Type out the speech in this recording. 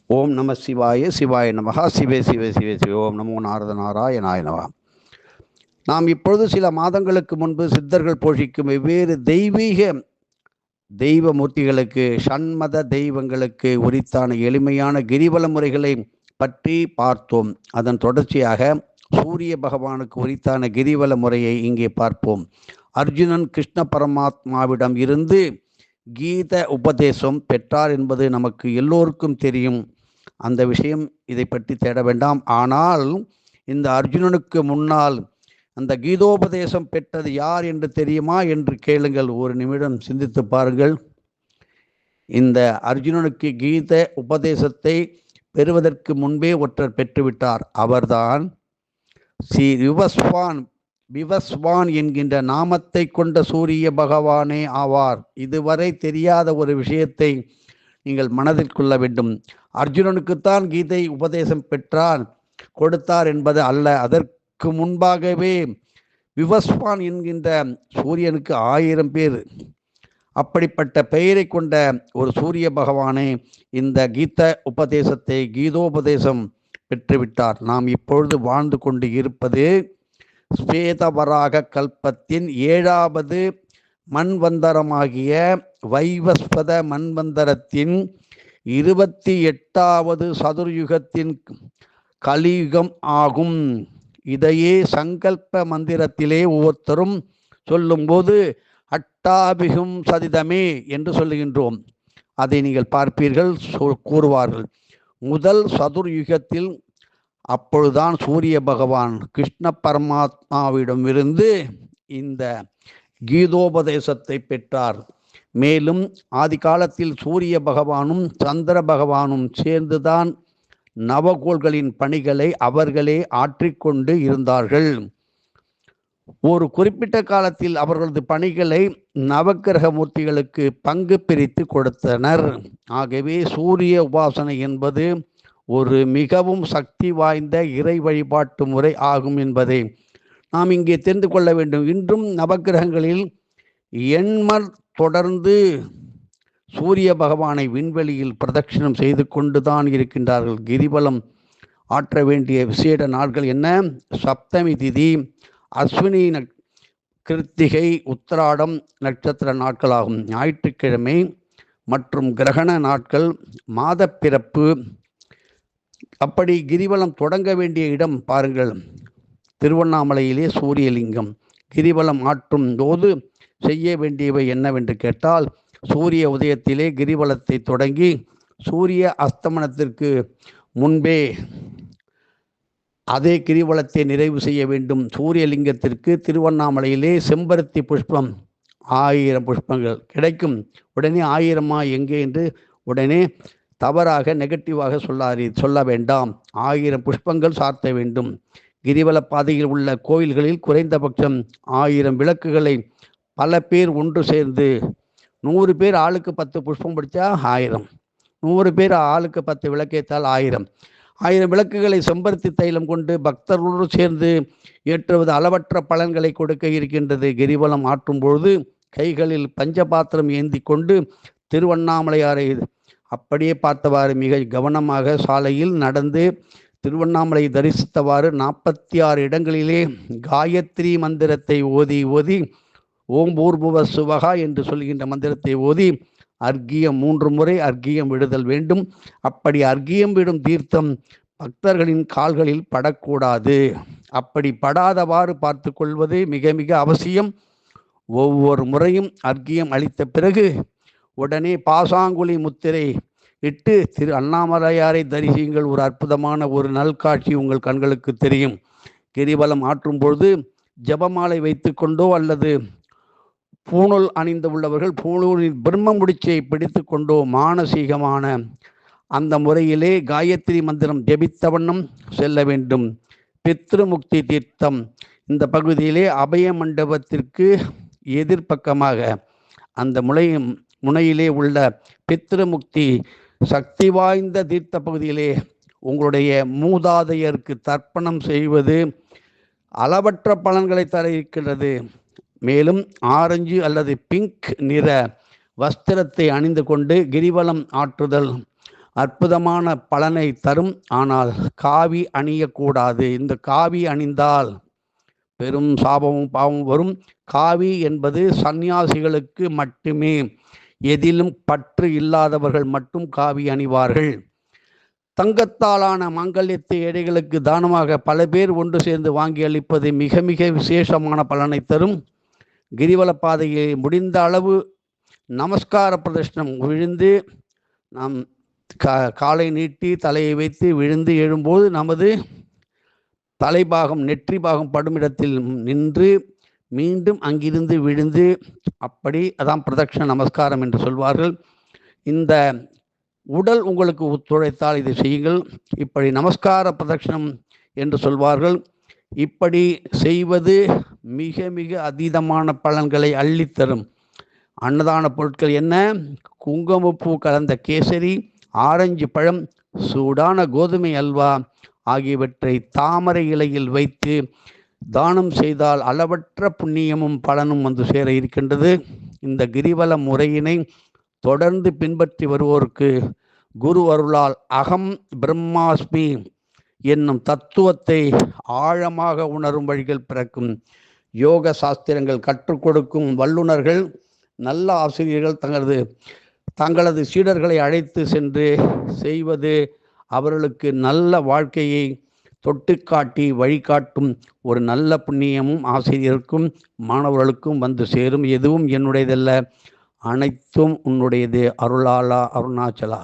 ஓம் நம சிவாய சிவாய நமகா சிவே சிவே சிவே சிவே ஓம் நமோ நாரத நாராயணாய நமகா. நாம் இப்பொழுது சில மாதங்களுக்கு முன்பு சித்தர்கள் போஷிக்கும் வெவ்வேறு தெய்வ மூர்த்திகளுக்கு ஷண்மத தெய்வங்களுக்கு உரித்தான எளிமையான கிரிவல முறைகளை பற்றி பார்த்தோம். அதன் தொடர்ச்சியாக சூரிய பகவானுக்கு உரித்தான கிரிவல முறையை இங்கே பார்ப்போம். அர்ஜுனன் கிருஷ்ண பரமாத்மாவிடம் இருந்து கீத உபதேசம் பெற்றார் என்பது நமக்கு எல்லோருக்கும் தெரியும். அந்த விஷயம் இதை பற்றி தேட வேண்டாம். ஆனால் இந்த அர்ஜுனனுக்கு முன்னால் அந்த கீதோபதேசம் பெற்றது யார் என்று தெரியுமா என்று கேளுங்கள். ஒரு நிமிடம் சிந்தித்து பாருங்கள். இந்த அர்ஜுனனுக்கு கீத உபதேசத்தை பெறுவதற்கு முன்பே ஒருத்தர் பெற்றுவிட்டார். அவர்தான் ஸ்ரீ விவஸ்வான் என்கின்ற நாமத்தை கொண்ட சூரிய பகவானே ஆவார். இதுவரை தெரியாத ஒரு விஷயத்தை நீங்கள் மனதில் கொள்ள வேண்டும். அர்ஜுனனுக்குத்தான் கீதை உபதேசம் கொடுத்தார் என்பது அல்ல. அதற்கு முன்பாகவே விவஸ்வான் என்கின்ற சூரியனுக்கு 1000 பேர். அப்படிப்பட்ட பெயரை கொண்ட ஒரு சூரிய பகவானே இந்த கீதோபதேசம் பெற்றுவிட்டார். நாம் இப்பொழுது வாழ்ந்து கொண்டு இருப்பது ஸ்வேதவராக கல்பத்தின் 7வது மன்வந்தரமாகிய வைவஸ்வத மன்வந்தரத்தின் 28வது சதுர்யுகத்தின் கலியுகம் ஆகும். இதையே சங்கல்ப மந்திரத்திலே ஒவ்வொருத்தரும் சொல்லும்போது அட்டாபிகும் சதிதமே என்று சொல்லுகின்றோம். அதை நீங்கள் பார்ப்பீர்கள், கூறுவார்கள். முதல் சதுர்யுகத்தில் அப்பொழுதுதான் சூரிய பகவான் கிருஷ்ண பரமாத்மாவிடமிருந்து இந்த கீதோபதேசத்தை பெற்றார். மேலும் ஆதி காலத்தில் சூரிய பகவானும் சந்திர பகவானும் சேர்ந்துதான் நவகோள்களின் பணிகளை அவர்களே ஆற்றிக்கொண்டு இருந்தார்கள். ஒரு குறிப்பிட்ட காலத்தில் அவர்களது பணிகளை நவக்கிரக மூர்த்திகளுக்கு பங்கு பிரித்து கொடுத்தனர். ஆகவே சூரிய உபாசனை என்பது ஒரு மிகவும் சக்தி வாய்ந்த இறை வழிபாட்டு முறை ஆகும் என்பதை நாம் இங்கே தெரிந்து கொள்ள வேண்டும். இன்றும் நவக்கிரகங்களில் எண்மர் தொடர்ந்து சூரிய பகவானை விண்வெளியில் பிரதட்சணம் செய்து கொண்டுதான் இருக்கின்றார்கள். கிரிவலம் ஆற்ற வேண்டிய விசேட நாட்கள் என்ன? சப்தமி திதி, அஸ்வினி கிருத்திகை, உத்திராடம் நட்சத்திர நாட்களாகும். ஞாயிற்றுக்கிழமை மற்றும் கிரகண நாட்கள், மாத பிறப்பு. அப்படி கிரிவலம் தொடங்க வேண்டிய இடம் பாருங்கள், திருவண்ணாமலையிலே சூரியலிங்கம். கிரிவலம் ஆற்றும் போது செய்ய வேண்டியவை என்னவென்று கேட்டால், சூரிய உதயத்திலே கிரிவலத்தை தொடங்கி சூரிய அஸ்தமனத்திற்கு முன்பே அதே கிரிவலத்தை நிறைவு செய்ய வேண்டும். சூரியலிங்கத்திற்கு திருவண்ணாமலையிலே செம்பருத்தி புஷ்பம் 1000 புஷ்பங்கள் கிடைக்கும். உடனே 1000 எங்கே என்று உடனே தவறாக நெகட்டிவாக சொல்ல வேண்டாம். 1000 புஷ்பங்கள் சார்த்த வேண்டும். கிரிவல பாதையில் உள்ள கோயில்களில் குறைந்தபட்சம் 1000 விளக்குகளை பல பேர் ஒன்று சேர்ந்து 100 பேர் ஆளுக்கு 10 புஷ்பம் பிடிச்சா 1000, 100 பேர் ஆளுக்கு 10 விளக்கேற்றால் 1000 விளக்குகளை செம்பருத்தி தைலம் கொண்டு பக்தர்களோடு சேர்ந்து ஏற்றுவது அளவற்ற பலன்களை கொடுக்க இருக்கின்றது. கிரிவலம் ஆற்றும் பொழுது கைகளில் பஞ்சபாத்திரம் ஏந்தி கொண்டு திருவண்ணாமலையாரை அப்படியே பார்த்தவாறு மிக கவனமாக சாலையில் நடந்து திருவண்ணாமலை தரிசித்தவாறு 46 இடங்களிலே காயத்ரி மந்திரத்தை ஓதி ஓம் பூர்புவ சுவகா என்று சொல்கின்ற மந்திரத்தை ஓதி அர்க்கியம் 3 முறை அர்க்கியம் விடுதல் வேண்டும். அப்படி அர்க்கியம் விடும் தீர்த்தம் பக்தர்களின் கால்களில் படக்கூடாது. அப்படி படாதவாறு பார்த்து கொள்வது மிக மிக அவசியம். ஒவ்வொரு முறையும் அர்க்கியம் அளித்த பிறகு உடனே பாசாங்குழி முத்திரை இட்டு திரு அண்ணாமலையாரை தரிசியுங்கள். ஒரு அற்புதமான ஒரு நல்காட்சி உங்கள் கண்களுக்கு தெரியும். கிரிவலம் ஆற்றும் பொழுது ஜபமாலை வைத்து கொண்டோ அல்லது பூணூல் அணிந்து உள்ளவர்கள் பூணூலின் பிரம்ம முடிச்சை பிடித்து கொண்டோ மானசீகமான அந்த முறையிலே காயத்ரி மந்திரம் ஜபித்த வண்ணம் செல்ல வேண்டும். பித்ருமுக்தி தீர்த்தம் இந்த பகுதியிலே அபய மண்டபத்திற்கு எதிர்பக்கமாக அந்த முனையிலே உள்ள பித்ருமுக்தி சக்தி வாய்ந்த தீர்த்த பகுதியிலே உங்களுடைய மூதாதையருக்கு தர்ப்பணம் செய்வது அளவற்ற பலன்களை தர இருக்கின்றது. மேலும் ஆரஞ்சு அல்லது பிங்க் நிற வஸ்திரத்தை அணிந்து கொண்டு கிரிவலம் ஆற்றுதல் அற்புதமான பலனை தரும். ஆனால் காவி அணியக்கூடாது. இந்த காவி அணிந்தால் பெரும் சாபமும் பாவமும் வரும். காவி என்பது சந்நியாசிகளுக்கு மட்டுமே. எதிலும் பற்று இல்லாதவர்கள் மட்டும் காவி அணிவார்கள். தங்கத்தாலான மாங்கல்யத்தை ஏழைகளுக்கு தானமாக பல பேர் ஒன்று சேர்ந்து வாங்கி அளிப்பது மிக மிக விசேஷமான பலனை தரும். கிரிவல பாதையை முடிந்த அளவு நமஸ்கார பிரதர்ஷனம் விழுந்து நாம் காலை நீட்டி தலையை வைத்து விழுந்து எழும்போது நமது தலைபாகம் நெற்றி பாகம் படும் இடத்தில் நின்று மீண்டும் அங்கிருந்து விழுந்து, அப்படி அதான் பிரதட்சண நமஸ்காரம் என்று சொல்வார்கள். இந்த உடல் உங்களுக்கு ஒத்துழைத்தால் இதை செய்யுங்கள். இப்படி நமஸ்கார பிரதட்சணம் என்று சொல்வார்கள். இப்படி செய்வது மிக மிக அதீதமான பலன்களை அள்ளித்தரும். அன்னதான பொருட்கள் என்ன? குங்குமப்பூ கலந்த கேசரி, ஆரஞ்சு பழம், சூடான கோதுமை அல்வா ஆகியவற்றை தாமரை இலையில் வைத்து தானம் செய்தால் அளவற்ற புண்ணியமும் பலனும் வந்து சேர இருக்கின்றது. இந்த கிரிவல முறையினை தொடர்ந்து பின்பற்றி வருவோருக்கு குரு அருளால் அகம் பிரம்மாஸ்மி என்னும் தத்துவத்தை ஆழமாக உணரும் வழிகள் பிறக்கும். யோக சாஸ்திரங்கள் கற்றுக் கொடுக்கும் வல்லுநர்கள், நல்ல ஆசிரியர்கள் தங்களது சீடர்களை அழைத்து சென்று செய்வது அவர்களுக்கு நல்ல வாழ்க்கையை தொட்டுக்காட்டி வழிகாட்டும் ஒரு நல்ல புண்ணியமும் ஆசிரியருக்கும் மாணவர்களுக்கும் வந்து சேரும். எதுவும் என்னுடையதல்ல, அனைத்தும் உன்னுடையது. அருளாளா அருணாச்சலா.